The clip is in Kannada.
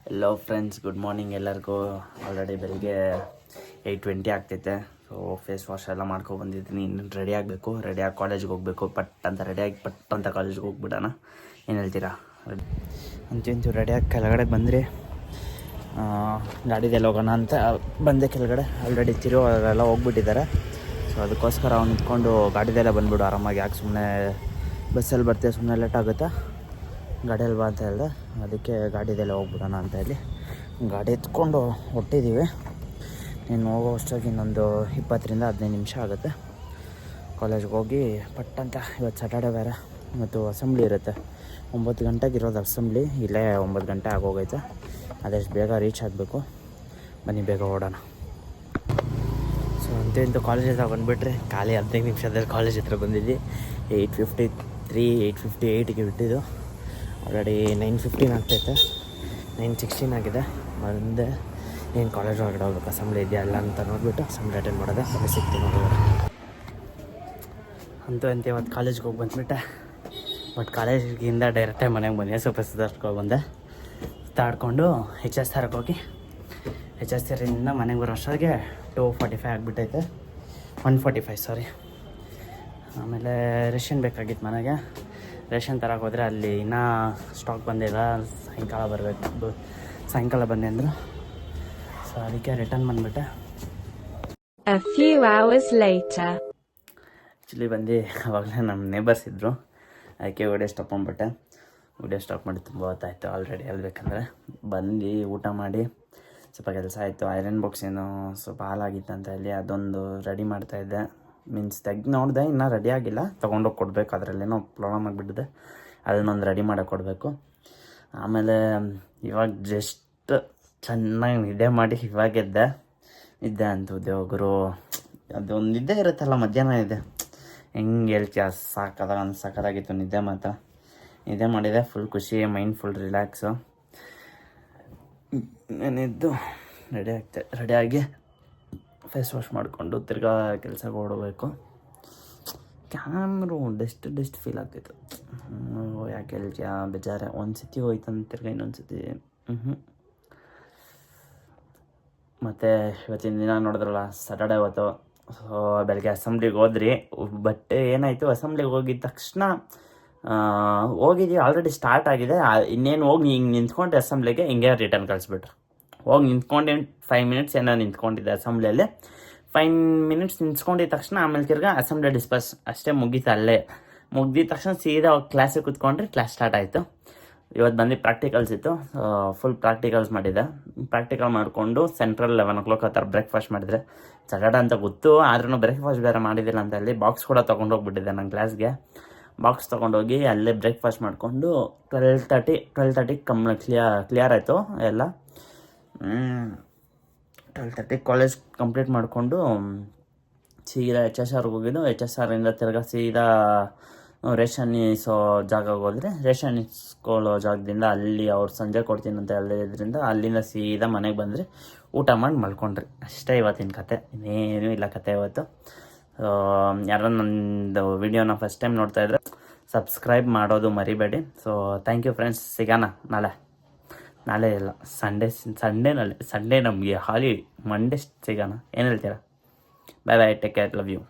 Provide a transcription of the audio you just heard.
ಎಲ್ಲೋ ಫ್ರೆಂಡ್ಸ್, ಗುಡ್ ಮಾರ್ನಿಂಗ್ ಎಲ್ಲರಿಗೂ. ಆಲ್ರೆಡಿ ಬೆಳಿಗ್ಗೆ 8:20 ಆಗ್ತೈತೆ. ಸೊ ಫೇಸ್ ವಾಶ್ ಎಲ್ಲ ಬಂದಿದ್ದೀನಿ. ಇನ್ನು ರೆಡಿ ಆಗಬೇಕು. ರೆಡಿಯಾಗಿ ಕಾಲೇಜ್ಗೆ ಹೋಗಬೇಕು. ಪಟ್ ಅಂತ ಕಾಲೇಜ್ಗೆ ಹೋಗ್ಬಿಡೋಣ. ಏನು ಹೇಳ್ತೀರಾ? ಅಂತೂ ರೆಡಿಯಾಗಿ ಕೆಳಗಡೆ ಬಂದರೆ ಗಾಡಿದೆಲ್ಲ ಹೋಗೋಣ ಅಂತ ಬಂದೆ. ಕೆಳಗಡೆ ಆಲ್ರೆಡಿ ಅವರೆಲ್ಲ ಹೋಗ್ಬಿಟ್ಟಿದ್ದಾರೆ. ಸೊ ಅದಕ್ಕೋಸ್ಕರ ಅವ್ನು ನಿಂತ್ಕೊಂಡು ಗಾಡಿದೆಲ್ಲ ಬಂದುಬಿಡು ಆರಾಮಾಗಿ. ಯಾಕೆ ಸುಮ್ಮನೆ ಬಸ್ಸಲ್ಲಿ ಬರ್ತೀವಿ, ಸುಮ್ಮನೆ ಲೇಟ್ ಆಗುತ್ತಾ, ಗಾಡಿಯಲ್ಲಿ ಬಾ ಅಂತ ಹೇಳಿದೆ. ಅದಕ್ಕೆ ಗಾಡಿದೆಲ್ಲ ಹೋಗ್ಬಿಡೋಣ ಅಂತ ಹೇಳಿ ಗಾಡಿ ಎತ್ಕೊಂಡು ಹೊಟ್ಟಿದ್ದೀವಿ. ನೀನು ಹೋಗೋ ಅಷ್ಟಾಗಿ ಇನ್ನೊಂದು 20-15 ನಿಮಿಷ ಆಗುತ್ತೆ. ಕಾಲೇಜ್ಗೆ ಹೋಗಿ ಪಟ್ಟಂತ. ಇವತ್ತು ಸ್ಯಾಟರ್ಡೆ ಬೇರೆ, ಮತ್ತು ಅಸೆಂಬ್ಲಿ ಇರುತ್ತೆ. 9 ಗಂಟೆಗೆ ಇರೋದು ಅಸೆಂಬ್ಲಿ. ಇಲ್ಲೇ 9 ಗಂಟೆ ಆಗೋಗೈತೆ. ಅದಷ್ಟು ಬೇಗ ರೀಚ್ ಆಗಬೇಕು. ಬನ್ನಿ ಬೇಗ ಓಡೋಣ. ಸೊ ಅಂತೂ ಕಾಲೇಜ್ ಹತ್ರ ಬಂದುಬಿಟ್ರೆ ಖಾಲಿ 15 ನಿಮಿಷದಲ್ಲಿ ಕಾಲೇಜ್ ಹತ್ರ ಬಂದಿದ್ವಿ. 8:53 8:58ಗೆ ಬಿಟ್ಟಿದ್ದು. ಆಲ್ರೆಡಿ 9:15 ಆಗ್ತೈತೆ. 9:16 ಆಗಿದೆ. ಬಂದೆ ಏನು ಕಾಲೇಜ್ ಒಳಗಡೆ ಹೋಗ್ಬೇಕು, ಅಸೆಂಬ್ಲಿ ಇದೆಯಾ ಅಲ್ಲ ಅಂತ ನೋಡಿಬಿಟ್ಟು ಅಸೆಂಬ್ಲಿ ಅಟೆಂಡ್ ಮಾಡೋದೆ. ಅದೇ ಸಿಗ್ತೀನಿ ನೋಡಿದ್ರೆ. ಅಂತೂ ಇವತ್ತು ಕಾಲೇಜ್ಗೆ ಹೋಗಿ ಬಂದುಬಿಟ್ಟೆ. ಬಟ್ ಕಾಲೇಜಿಗಿಂದ ಡೈರೆಕ್ಟಾಗಿ ಮನೆಗೆ ಬಂದೆ. ಸ್ವಲ್ಪ ಸುಧಾರಿಸ್ಕೊಂಡು ಬಂದೆ. ಸುತ್ತಾಡ್ಕೊಂಡು HSRಗೆ ಹೋಗಿ HSRಯಿಂದ ಮನೆಗೆ ಬರೋ ಅಷ್ಟೊತ್ತಿಗೆ 2:45 ಆಗಿಬಿಟ್ಟೈತೆ. 1:45 ಸಾರಿ. ಆಮೇಲೆ ರೇಷನ್ ಬೇಕಾಗಿತ್ತು ಮನೆಗೆ. ರೇಷನ್ ತರಕ್ಕೆ ಹೋದರೆ ಅಲ್ಲಿ ಇನ್ನೂ ಸ್ಟಾಕ್ ಬಂದಿಲ್ಲ. ಸಾಯಂಕಾಲ ಬರಬೇಕು. ಸಾಯಂಕಾಲ ಬನ್ನಿ ಅಂದರು. ಸೊ ಅದಕ್ಕೆ ರಿಟರ್ನ್ ಬಂದುಬಿಟ್ಟೆ. ಆ್ಯಕ್ಚುಲಿ ಬಂದು ಆವಾಗಲೇ ನಮ್ಮ ನೇಬರ್ಸ್ ಇದ್ದರು. ಅದಕ್ಕೆ ವಿಡಿಯೋ ಸ್ಟಾಪ್ ಮಾಡಿಬಿಟ್ಟೆ. ವಿಡಿಯೋ ಸ್ಟಾಪ್ ಮಾಡಿ ತುಂಬ ಹೊತ್ತಾಯಿತು ಆಲ್ರೆಡಿ ಹೇಳ್ಬೇಕಂದ್ರೆ. ಬಂದು ಊಟ ಮಾಡಿ ಸ್ವಲ್ಪ ಕೆಲಸ ಆಯಿತು. ಐರನ್ ಬಾಕ್ಸ್ ಏನೋ ಸ್ವಲ್ಪ ಹಾಲಾಗಿತ್ತು ಅಂತ ಹೇಳಿ ಅದೊಂದು ರೆಡಿ ಮಾಡ್ತಾಯಿದ್ದೆ. ಮೀನ್ಸ್ ತೆಗ್ದು ನೋಡಿದೆ, ಇನ್ನೂ ರೆಡಿ ಆಗಿಲ್ಲ. ತೊಗೊಂಡೋಗಿ ಕೊಡಬೇಕು. ಅದರಲ್ಲೇನೋ ಪ್ರಾಬ್ಲಮ್ ಆಗಿಬಿಟ್ಟಿದೆ. ಅದನ್ನೊಂದು ರೆಡಿ ಮಾಡೋಕೆ ಕೊಡಬೇಕು. ಆಮೇಲೆ ಇವಾಗ ಜಸ್ಟ್ ಚೆನ್ನಾಗಿ ನಿದ್ದೆ ಮಾಡಿ ಇವಾಗ ನಿದ್ದೆ ಅಂತೂ ದೇವ್ರು. ಅದೊಂದು ನಿದ್ದೆ ಇರುತ್ತಲ್ಲ ಮಧ್ಯಾಹ್ನ ಇದೆ, ಹೆಂಗೆ ಹೇಳ್ತೀಯ, ಸಾಕಾಗಿತ್ತು ನಿದ್ದೆ ಮಾತ್ರ. ನಿದ್ದೆ ಮಾಡಿದೆ, ಫುಲ್ ಖುಷಿ, ಮೈಂಡ್ ಫುಲ್ ರಿಲ್ಯಾಕ್ಸು. ನಾನಿದ್ದು ರೆಡಿಯಾಗಿ ಫೇಸ್ ವಾಶ್ ಮಾಡಿಕೊಂಡು ತಿರ್ಗಾ ಕೆಲಸಕ್ಕೆ ಓಡಬೇಕು. ಕ್ಯಾಮ್ರು ಡಸ್ಟ್ ಫೀಲ್ ಆಗ್ತಿತ್ತು. ಯಾಕೆ ಹೇಳ್ತೀಯ, ಬೇಜಾರೆ. ಒಂದು ಸತಿ ಹೋಯ್ತಂತ ತಿರ್ಗಾ ಇನ್ನೊಂದು ಸತಿ ಮತ್ತು ಇವತ್ತಿನ ದಿನ ನೋಡಿದ್ರಲ್ಲ, ಸ್ಯಾಟರ್ಡೆ ಇವತ್ತು. ಸೊ ಬೆಳಗ್ಗೆ ಅಸೆಂಬ್ಲಿಗೆ ಹೋದ್ರಿ. ಬಟ್ ಏನಾಯಿತು, ಅಸೆಂಬ್ಲಿಗೆ ಹೋಗಿದ ತಕ್ಷಣ ಹೋಗಿದ್ದೀವಿ, ಆಲ್ರೆಡಿ ಸ್ಟಾರ್ಟ್ ಆಗಿದೆ. ಇನ್ನೇನು ಹೋಗಿ ಹಿಂಗೆ ನಿಂತ್ಕೊಂಡು ಅಸೆಂಬ್ಲಿಗೆ ಹಿಂಗೆ ರಿಟರ್ನ್ ಕಳಿಸ್ಬಿಟ್ರು. ಹೋಗಿ ನಿಂತ್ಕೊಂಡು 5 ಮಿನಿಟ್ಸ್ ಏನೋ ನಿಂತ್ಕೊಂಡಿದ್ದೆ ಅಸೆಂಬ್ಲಿಯಲ್ಲಿ. 5 ಮಿನಿಟ್ಸ್ ನಿಂತ್ಕೊಂಡಿದ್ದ ತಕ್ಷಣ ಆಮೇಲೆ ತಿರ್ಗಾ ಅಸೆಂಬ್ಲಿ ಡಿಸ್ಪರ್ಸ್ ಅಷ್ಟೇ ಮುಗೀತು. ಅಲ್ಲೇ ಮುಗ್ದಿದ ತಕ್ಷಣ ಸೀದಾ ಕ್ಲಾಸಿಗೆ ಕೂತ್ಕೊಂಡ್ರೆ ಕ್ಲಾಸ್ ಸ್ಟಾರ್ಟ್ ಆಯಿತು. ಇವತ್ತು ಬಂದು ಪ್ರಾಕ್ಟಿಕಲ್ಸ್ ಇತ್ತು. ಫುಲ್ ಪ್ರಾಕ್ಟಿಕಲ್ಸ್ ಮಾಡಿದೆ. ಪ್ರಾಕ್ಟಿಕಲ್ ಮಾಡಿಕೊಂಡು ಸೆಂಟ್ರಲ್ 11 o'clock ಆ ಥರ ಬ್ರೇಕ್ಫಾಸ್ಟ್ ಮಾಡಿದರೆ. ಸ್ಯಾಟರ್ಡೆ ಅಂತ ಗೊತ್ತು, ಆದ್ರೂ ಬ್ರೇಕ್ಫಾಸ್ಟ್ ಬೇರೆ ಮಾಡಿದ್ದಿಲ್ಲ ಅಂತ ಹೇಳಿ ಬಾಕ್ಸ್ ಕೂಡ ತೊಗೊಂಡೋಗ್ಬಿಟ್ಟಿದ್ದೆ ನನ್ನ ಕ್ಲಾಸ್ಗೆ. ಬಾಕ್ಸ್ ತೊಗೊಂಡೋಗಿ ಅಲ್ಲೇ ಬ್ರೇಕ್ಫಾಸ್ಟ್ ಮಾಡಿಕೊಂಡು 12:30 ಕ್ಲಿಯರ್ ಆಯಿತು ಎಲ್ಲ. 12:30 ಕಾಲೇಜ್ ಕಂಪ್ಲೀಟ್ ಮಾಡಿಕೊಂಡು ಸೀದಾ HSRಗೆ ಹೋಗಿದ್ದು. HSRಯಿಂದ ತಿರ್ಗಾ ಸೀದಾ ರೇಷನ್ ಇಸೋ ಜಾಗಕ್ಕೆ ಹೋದರೆ, ರೇಷನ್ ಇಸ್ಕೊಳ್ಳೋ ಜಾಗದಿಂದ ಅಲ್ಲಿ ಅವ್ರು ಸಂಜೆ ಕೊಡ್ತೀನಿ ಅಂತ ಹೇಳಿದ್ರಿಂದ ಅಲ್ಲಿಂದ ಸೀದಾ ಮನೆಗೆ ಬಂದರೆ ಊಟ ಮಾಡಿ ಮಲ್ಕೊಂಡ್ರಿ. ಅಷ್ಟೇ ಇವತ್ತಿನ ಕತೆ, ಇನ್ನೇನೂ ಇಲ್ಲ ಕತೆ ಇವತ್ತು. ಯಾರೋ ನಂದು ವಿಡಿಯೋನ ಫಸ್ಟ್ ಟೈಮ್ ನೋಡ್ತಾಯಿದ್ರೆ ಸಬ್ಸ್ಕ್ರೈಬ್ ಮಾಡೋದು ಮರಿಬೇಡಿ. So thank you friends. ಸಿಗೋಣ ನಾಳೆ ಇಲ್ಲ, ಸಂಡೇ ನಮಗೆ ಹಾಲಿ ಮಂಡೇ ಸಿಗೋಣ. ಏನು ಹೇಳ್ತೀರಾ? ಬಾಯ್ ಬಾಯ್, ಟೇಕ್ ಕೇರ್, ಲವ್ ಯು.